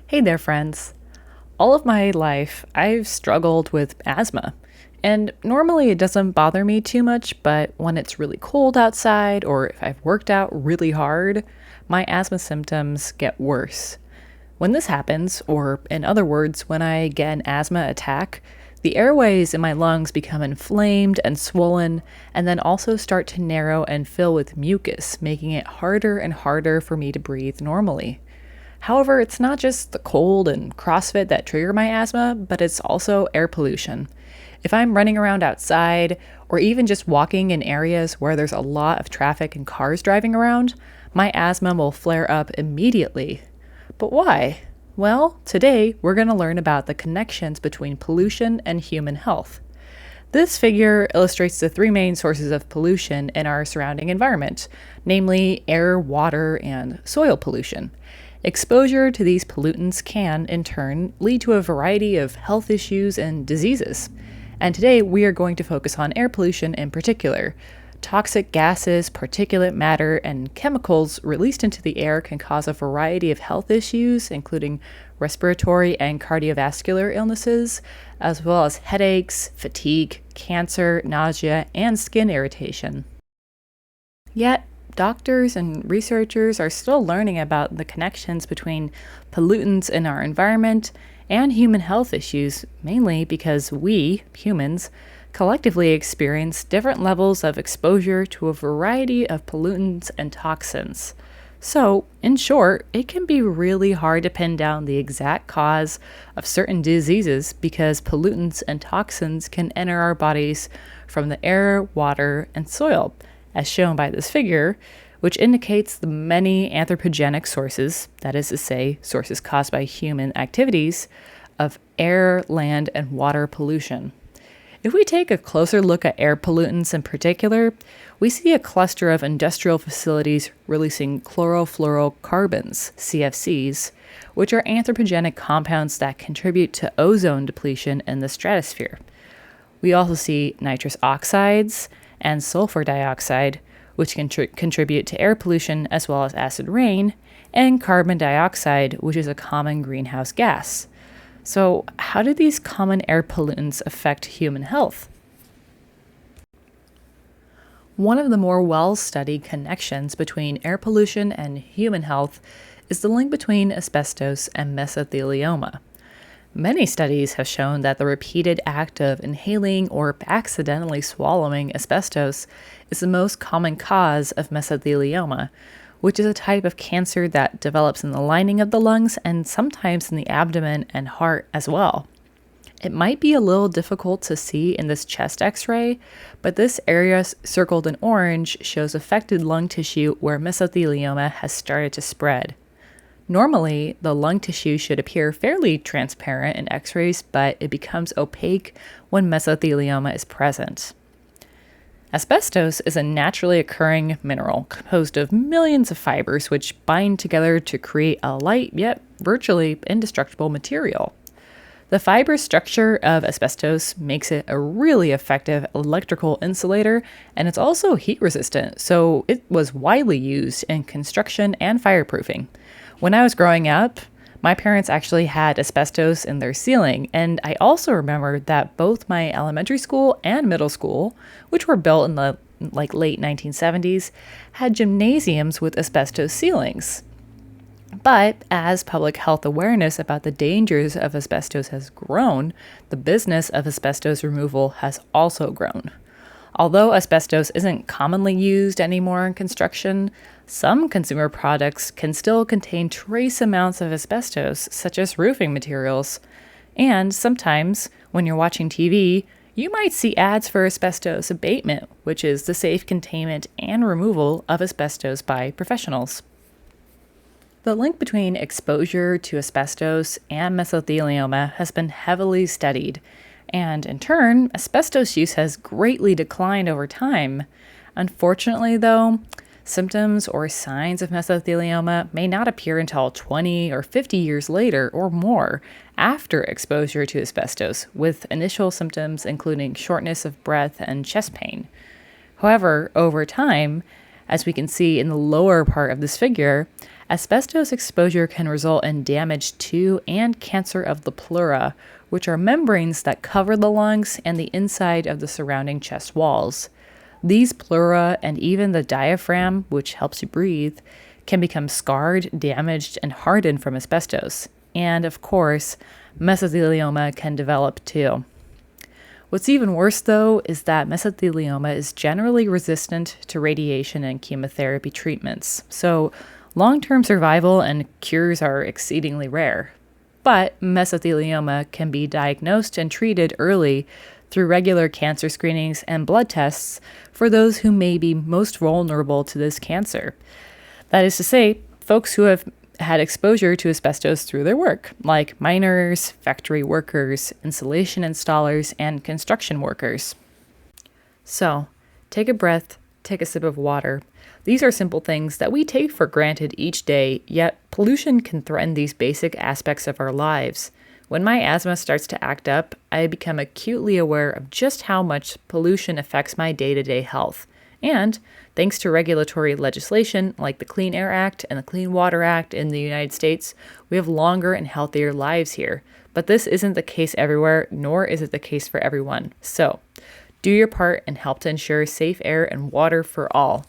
Hey there, friends. All of my life, I've struggled with asthma. And normally it doesn't bother me too much, but when it's really cold outside or if I've worked out really hard, my asthma symptoms get worse. When this happens, or in other words, when I get an asthma attack, the airways in my lungs become inflamed and swollen, and then also start to narrow and fill with mucus, making it harder and harder for me to breathe normally. However, it's not just the cold and CrossFit that trigger my asthma, but it's also air pollution. If I'm running around outside, or even just walking in areas where there's a lot of traffic and cars driving around, my asthma will flare up immediately. But why? Well, today we're going to learn about the connections between pollution and human health. This figure illustrates the three main sources of pollution in our surrounding environment, namely air, water, and soil pollution. Exposure to these pollutants can, in turn, lead to a variety of health issues and diseases. And today we are going to focus on air pollution in particular. Toxic gases, particulate matter, and chemicals released into the air can cause a variety of health issues, including respiratory and cardiovascular illnesses, as well as headaches, fatigue, cancer, nausea, and skin irritation. Yet, doctors and researchers are still learning about the connections between pollutants in our environment and human health issues, mainly because we, humans, collectively experience different levels of exposure to a variety of pollutants and toxins. So, in short, it can be really hard to pin down the exact cause of certain diseases because pollutants and toxins can enter our bodies from the air, water, and soil, as shown by this figure, which indicates the many anthropogenic sources, that is to say, sources caused by human activities, of air, land, and water pollution. If we take a closer look at air pollutants in particular, we see a cluster of industrial facilities releasing chlorofluorocarbons, CFCs, which are anthropogenic compounds that contribute to ozone depletion in the stratosphere. We also see nitrous oxides and sulfur dioxide, which contribute to air pollution as well as acid rain, and carbon dioxide, which is a common greenhouse gas. So, how do these common air pollutants affect human health? One of the more well-studied connections between air pollution and human health is the link between asbestos and mesothelioma. Many studies have shown that the repeated act of inhaling or accidentally swallowing asbestos is the most common cause of mesothelioma, which is a type of cancer that develops in the lining of the lungs and sometimes in the abdomen and heart as well. It might be a little difficult to see in this chest x-ray, but this area circled in orange shows affected lung tissue where mesothelioma has started to spread. Normally, the lung tissue should appear fairly transparent in x-rays, but it becomes opaque when mesothelioma is present. Asbestos is a naturally occurring mineral composed of millions of fibers which bind together to create a light yet virtually indestructible material. The fiber structure of asbestos makes it a really effective electrical insulator, and it's also heat resistant, so it was widely used in construction and fireproofing. When I was growing up, my parents actually had asbestos in their ceiling, and I also remember that both my elementary school and middle school, which were built in the late 1970s, had gymnasiums with asbestos ceilings. But as public health awareness about the dangers of asbestos has grown, the business of asbestos removal has also grown. Although asbestos isn't commonly used anymore in construction, some consumer products can still contain trace amounts of asbestos, such as roofing materials. And sometimes, when you're watching TV, you might see ads for asbestos abatement, which is the safe containment and removal of asbestos by professionals. The link between exposure to asbestos and mesothelioma has been heavily studied, and in turn, asbestos use has greatly declined over time. Unfortunately, though, symptoms or signs of mesothelioma may not appear until 20 or 50 years later or more after exposure to asbestos, with initial symptoms including shortness of breath and chest pain. However, over time, As we can see in the lower part of this figure, asbestos exposure can result in damage to and cancer of the pleura, which are membranes that cover the lungs and the inside of the surrounding chest walls. These pleura and even the diaphragm, which helps you breathe, can become scarred, damaged, and hardened from asbestos. And of course, mesothelioma can develop too. What's even worse, though, is that mesothelioma is generally resistant to radiation and chemotherapy treatments, so long-term survival and cures are exceedingly rare. But mesothelioma can be diagnosed and treated early through regular cancer screenings and blood tests for those who may be most vulnerable to this cancer. That is to say, folks who have had exposure to asbestos through their work, like miners, factory workers, insulation installers, and construction workers. So, take a breath, take a sip of water. These are simple things that we take for granted each day, yet pollution can threaten these basic aspects of our lives. When my asthma starts to act up, I become acutely aware of just how much pollution affects my day-to-day health. And thanks to regulatory legislation like the Clean Air Act and the Clean Water Act in the United States, we have longer and healthier lives here. But this isn't the case everywhere, nor is it the case for everyone. So, do your part and help to ensure safe air and water for all.